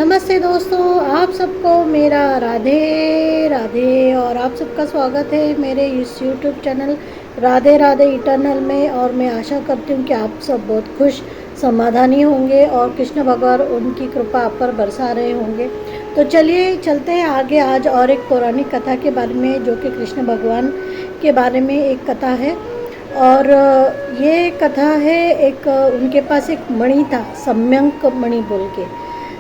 नमस्ते दोस्तों, आप सबको मेरा राधे राधे और आप सबका स्वागत है मेरे इस YouTube channel Radhe Radhe eternal में। और मैं आशा करती हूँ कि आप सब बहुत खुश समाधानी होंगे और कृष्ण भगवान उनकी कृपा आप पर बरसा रहे होंगे। तो चलिए चलते हैं आगे। आज और एक पौराणिक कथा के बारे में, जो कि कृष्ण भगवान के बारे में एक कथा है। और ये कथा है उनके पास एक मणि था, सम्यंक मणि बोल के,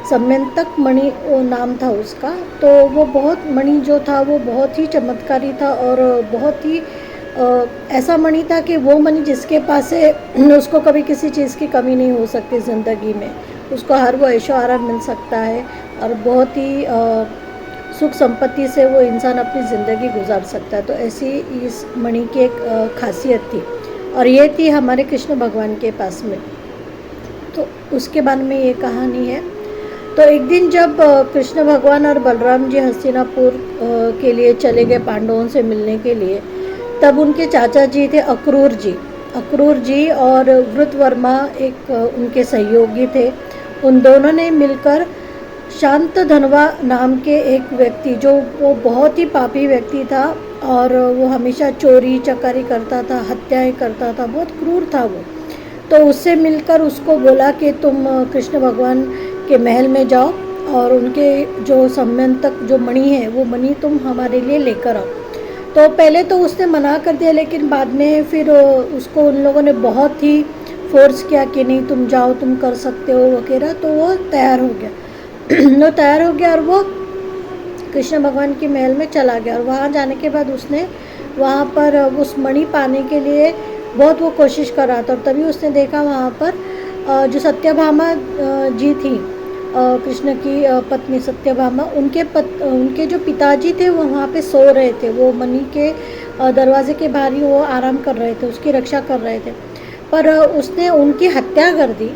सम्यंतक मणि नाम था उसका। तो वो बहुत मणि जो था वो बहुत ही चमत्कारी था और बहुत ही ऐसा मणि था कि वो मणि जिसके पास है उसको कभी किसी चीज़ की कमी नहीं हो सकती ज़िंदगी में। उसको हर वो ऐशो आराम मिल सकता है और बहुत ही सुख संपत्ति से वो इंसान अपनी ज़िंदगी गुजार सकता है। तो ऐसी इस मणि की एक खासियत थी और ये थी हमारे कृष्ण भगवान के पास में। तो उसके बारे में ये कहानी है। तो एक दिन जब कृष्ण भगवान और बलराम जी हस्तिनापुर के लिए चले गए पांडवों से मिलने के लिए, तब उनके चाचा जी थे अक्रूर जी और वृत्रवर्मा एक उनके सहयोगी थे। उन दोनों ने मिलकर शांतधनवा नाम के एक व्यक्ति, जो वो बहुत ही पापी व्यक्ति था और वो हमेशा चोरी चकारी करता था, हत्याएं करता था, बहुत क्रूर था वो। तो उससे मिलकर उसको बोला कि तुम कृष्ण भगवान के महल में जाओ और उनके जो सम्यंतक जो मणि है वो मणि तुम हमारे लिए लेकर आओ। तो पहले तो उसने मना कर दिया, लेकिन बाद में फिर उसको उन लोगों ने बहुत ही फोर्स किया कि नहीं तुम जाओ, तुम कर सकते हो वगैरह। तो वो तैयार हो गया वो तैयार हो गया और वो कृष्ण भगवान के महल में चला गया। और वहाँ जाने के बाद उसने वहाँ पर उस मणि पाने के लिए बहुत वो कोशिश कर रहा था। और तभी उसने देखा वहाँ पर जो सत्यभामा जी थी, कृष्ण की पत्नी सत्यभामा, उनके जो पिताजी थे वो वहाँ पे सो रहे थे। वो मणि के दरवाजे के बाहर ही वो आराम कर रहे थे, उसकी रक्षा कर रहे थे। पर उसने उनकी हत्या कर दी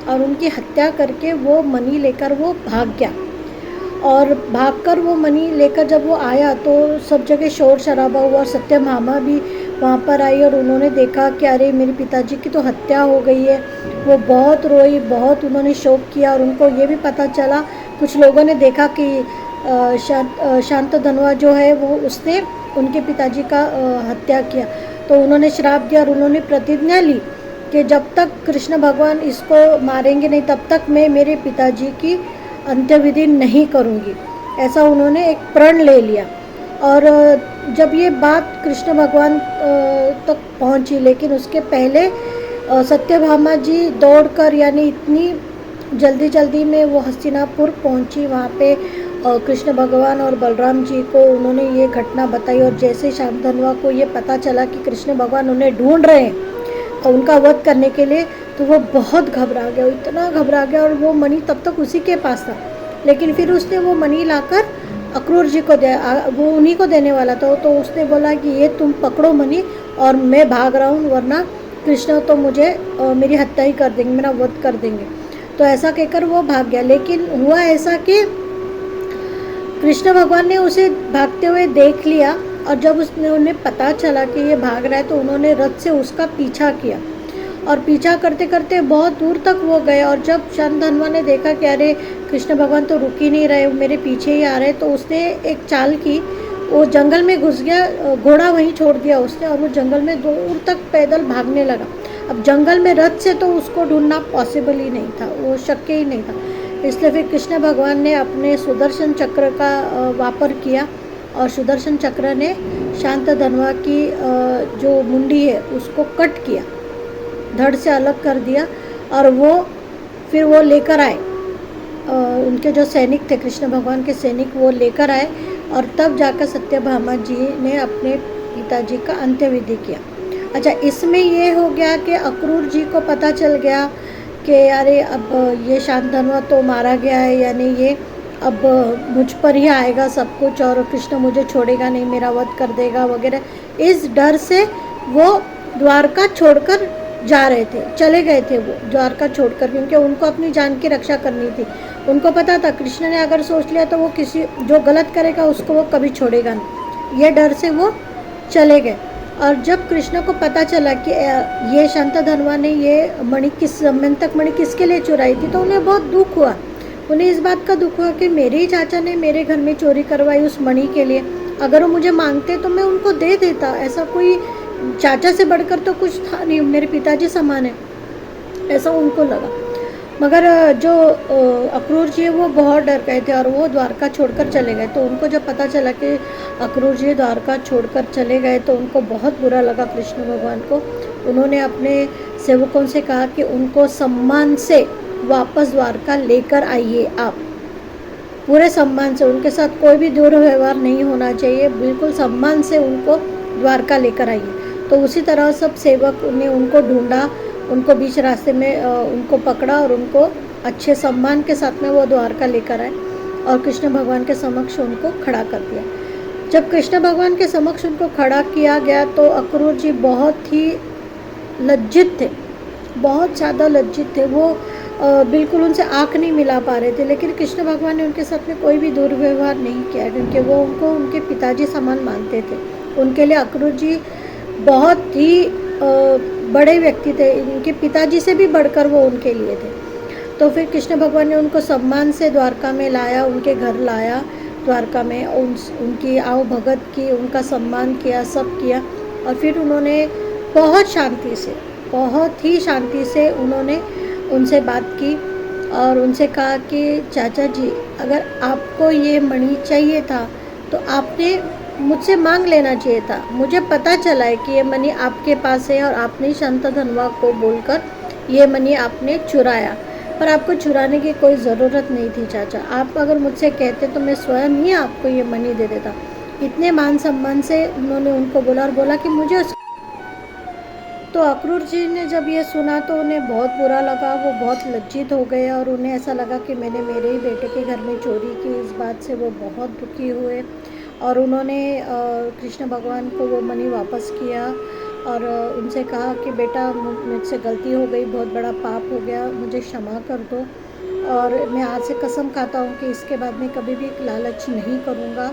और उनकी हत्या करके वो मणि लेकर वो भाग गया। और भागकर वो मणि लेकर जब वो आया तो सब जगह शोर शराबा हुआ। और सत्यभामा भी वहाँ पर आई और उन्होंने देखा कि अरे मेरे पिताजी की तो हत्या हो गई है। वो बहुत रोई, बहुत उन्होंने शोक किया। और उनको ये भी पता चला, कुछ लोगों ने देखा कि शांतधनवा जो है वो उसने उनके पिताजी का हत्या किया। तो उन्होंने श्राप दिया और उन्होंने प्रतिज्ञा ली कि जब तक कृष्ण भगवान इसको मारेंगे नहीं तब तक मैं मेरे पिताजी की अंत्यविधि नहीं करूँगी। ऐसा उन्होंने एक प्रण ले लिया। और जब ये बात कृष्ण भगवान तक पहुंची, लेकिन उसके पहले सत्यभामा जी दौड़कर, यानी इतनी जल्दी में वो हस्तिनापुर पहुंची। वहाँ पे कृष्ण भगवान और बलराम जी को उन्होंने ये घटना बताई। और जैसे शांतधनवा को ये पता चला कि कृष्ण भगवान उन्हें ढूंढ रहे हैं और उनका वध करने के लिए, तो वो बहुत घबरा गया, इतना घबरा गया। और वो मणि तब तक उसी के पास था, लेकिन फिर उसने वो मणि लाकर अक्रूर जी को वो उन्हीं को देने वाला था। तो उसने बोला कि ये तुम पकड़ो मणि और मैं भाग रहा हूँ, वरना कृष्ण तो मुझे मेरी हत्या ही कर देंगे, मेरा वध कर देंगे। तो ऐसा कहकर वो भाग गया। लेकिन हुआ ऐसा कि कृष्ण भगवान ने उसे भागते हुए देख लिया और जब उन्हें पता चला कि ये भाग रहा है तो उन्होंने रथ से उसका पीछा किया। और पीछा करते करते बहुत दूर तक वो गए। और जब शांतधनवा ने देखा कि अरे कृष्ण भगवान तो रुक ही नहीं रहे, मेरे पीछे ही आ रहे, तो उसने एक चाल की, वो जंगल में घुस गया, घोड़ा वहीं छोड़ दिया उसने और वो जंगल में दूर तक पैदल भागने लगा। अब जंगल में रथ से तो उसको ढूंढना पॉसिबल ही नहीं था, वो शक्य ही नहीं था। इसलिए फिर कृष्ण भगवान ने अपने सुदर्शन चक्र का वापर किया और सुदर्शन चक्र ने शांतधनवा की जो मुंडी है उसको कट किया, धड़ से अलग कर दिया। और फिर वो लेकर आए, उनके जो सैनिक थे, कृष्ण भगवान के सैनिक, वो लेकर आए। और तब जाकर सत्यभामा जी ने अपने पिताजी का अंत्यविधि किया। अच्छा, इसमें ये हो गया कि अक्रूर जी को पता चल गया कि अरे अब ये शांतधनवा तो मारा गया है, यानी ये अब मुझ पर ही आएगा सब कुछ और कृष्ण मुझे छोड़ेगा नहीं, मेरा वध कर देगा वगैरह। इस डर से वो द्वारका छोड़कर जा रहे थे, चले गए थे वो द्वारका छोड़कर, क्योंकि उनको अपनी जान की रक्षा करनी थी। उनको पता था कृष्ण ने अगर सोच लिया तो वो किसी जो गलत करेगा उसको वो कभी छोड़ेगा नहीं, ये डर से वो चले गए। और जब कृष्ण को पता चला कि ये शांतधनवा ने ये मणि सम्यंतक मणि किसके लिए चुराई थी, तो उन्हें बहुत दुख हुआ। उन्हें इस बात का दुख हुआ कि मेरे ही चाचा ने मेरे घर में चोरी करवाई उस मणि के लिए, अगर वो मुझे मांगते तो मैं उनको दे देता, ऐसा कोई चाचा से बढ़कर तो कुछ था नहीं, मेरे पिताजी समान है, ऐसा उनको लगा। मगर जो अक्रूर जी वो बहुत डर गए थे और वो द्वारका छोड़कर चले गए। तो उनको जब पता चला कि अक्रूर जी द्वारका छोड़कर चले गए तो उनको बहुत बुरा लगा कृष्ण भगवान को। उन्होंने अपने सेवकों से कहा कि उनको सम्मान से वापस द्वारका लेकर आइए, आप पूरे सम्मान से, उनके साथ कोई भी दुर्व्यवहार नहीं होना चाहिए, बिल्कुल सम्मान से उनको द्वारका लेकर आइए। तो उसी तरह सब सेवक ने उनको ढूंढा, उनको बीच रास्ते में उनको पकड़ा और उनको अच्छे सम्मान के साथ में वो द्वारका लेकर आए और कृष्ण भगवान के समक्ष उनको खड़ा कर दिया। जब कृष्ण भगवान के समक्ष उनको खड़ा किया गया तो अक्रूर जी बहुत ही लज्जित थे, बहुत ज़्यादा लज्जित थे। वो बिल्कुल उनसे आँख नहीं मिला पा रहे थे, लेकिन कृष्ण भगवान ने उनके साथ में कोई भी दुर्व्यवहार नहीं किया क्योंकि वो उनको उनके पिताजी समान मानते थे। उनके लिए अक्रूर जी बहुत ही बड़े व्यक्ति थे, इनके पिताजी से भी बढ़कर वो उनके लिए थे। तो फिर कृष्ण भगवान ने उनको सम्मान से द्वारका में लाया, उनके घर लाया द्वारका में, उनकी आओ भगत की, उनका सम्मान किया, सब किया। और फिर उन्होंने बहुत शांति से, बहुत ही शांति से उन्होंने उनसे बात की और उनसे कहा कि चाचा जी, अगर आपको ये मणि चाहिए था तो आपने मुझसे मांग लेना चाहिए था। मुझे पता चला है कि ये मणि आपके पास है और आपने शंतधन्वा को बोलकर ये मणि आपने चुराया, पर आपको चुराने की कोई ज़रूरत नहीं थी चाचा। आप अगर मुझसे कहते तो मैं स्वयं ही आपको ये मणि दे देता। इतने मान सम्मान से उन्होंने उनको बोला और बोला कि मुझे तो अक्रूर जी ने जब ये सुना तो उन्हें बहुत बुरा लगा, वो बहुत लज्जित हो गए और उन्हें ऐसा लगा कि मैंने मेरे ही बेटे के घर में चोरी की। इस बात से वो बहुत दुखी हुए और उन्होंने कृष्ण भगवान को वो मणि वापस किया और उनसे कहा कि बेटा, मुझसे गलती हो गई, बहुत बड़ा पाप हो गया, मुझे क्षमा कर दो और मैं आज से कसम खाता हूँ कि इसके बाद मैं कभी भी लालच नहीं करूँगा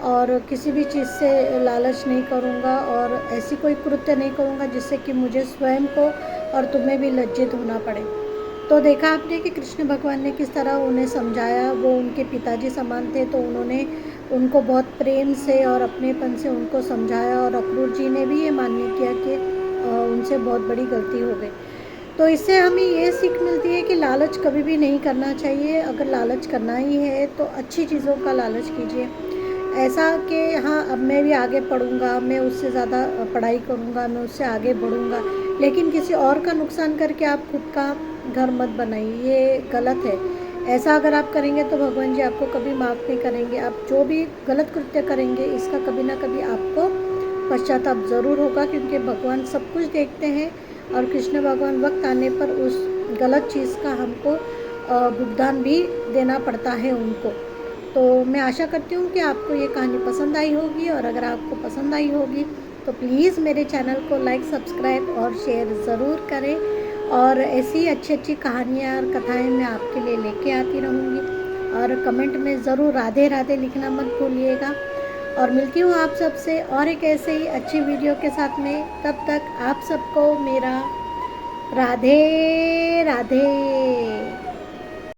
और किसी भी चीज़ से लालच नहीं करूँगा और ऐसी कोई कृत्य नहीं करूँगा जिससे कि मुझे स्वयं को और तुम्हें भी लज्जित होना पड़े। तो देखा आपने कि कृष्ण भगवान ने किस तरह उन्हें समझाया। वो उनके पिताजी समान थे तो उन्होंने उनको बहुत प्रेम से और अपनेपन से उनको समझाया और अक्रूर जी ने भी ये मान्य किया कि उनसे बहुत बड़ी गलती हो गई। तो इससे हमें ये सीख मिलती है कि लालच कभी भी नहीं करना चाहिए। अगर लालच करना ही है तो अच्छी चीज़ों का लालच कीजिए, ऐसा कि हाँ अब मैं भी आगे पढ़ूँगा, मैं उससे ज़्यादा पढ़ाई करूँगा, मैं उससे आगे बढ़ूँगा, लेकिन किसी और का नुकसान करके आप खुद का घर मत बनाइए, ये गलत है। ऐसा अगर आप करेंगे तो भगवान जी आपको कभी माफ़ नहीं करेंगे। आप जो भी गलत कृत्य करेंगे इसका कभी ना कभी आपको पश्चाताप ज़रूर होगा, क्योंकि भगवान सब कुछ देखते हैं और कृष्ण भगवान वक्त आने पर उस गलत चीज़ का हमको भुगतान भी देना पड़ता है उनको। तो मैं आशा करती हूँ कि आपको ये कहानी पसंद आई होगी और अगर आपको पसंद आई होगी तो प्लीज़ मेरे चैनल को लाइक, सब्सक्राइब और शेयर ज़रूर करें और ऐसी अच्छी अच्छी कहानियाँ और कथाएँ मैं आपके लिए लेके आती रहूँगी। और कमेंट में ज़रूर राधे राधे लिखना मत भूलिएगा और मिलती हूँ आप सबसे और एक ऐसे ही अच्छी वीडियो के साथ में। तब तक आप सबको मेरा राधे राधे।